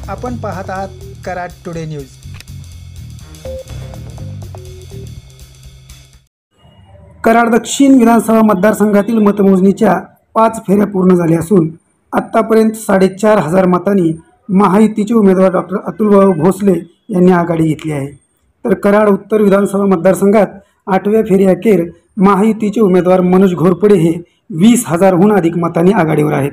आपण पाहत आहात कराड टुडे न्यूज। कराड दक्षिण विधानसभा मतदारसंघातील मतमोजणीच्या 5 फेऱ्या पूर्ण झाल्या असून आत्तापर्यंत 4,500 मतांनी महायुतीचे उमेदवार डॉक्टर अतुलभाऊ भोसले यांनी आघाडी घेतली आहे। तर कराड उत्तर विधानसभा मतदारसंघात 8व्या फेरीअखेर महायुतीचे उमेदवार मनोज घोरपडे हे 20,000हून अधिक मतांनी आघाडीवर आहेत।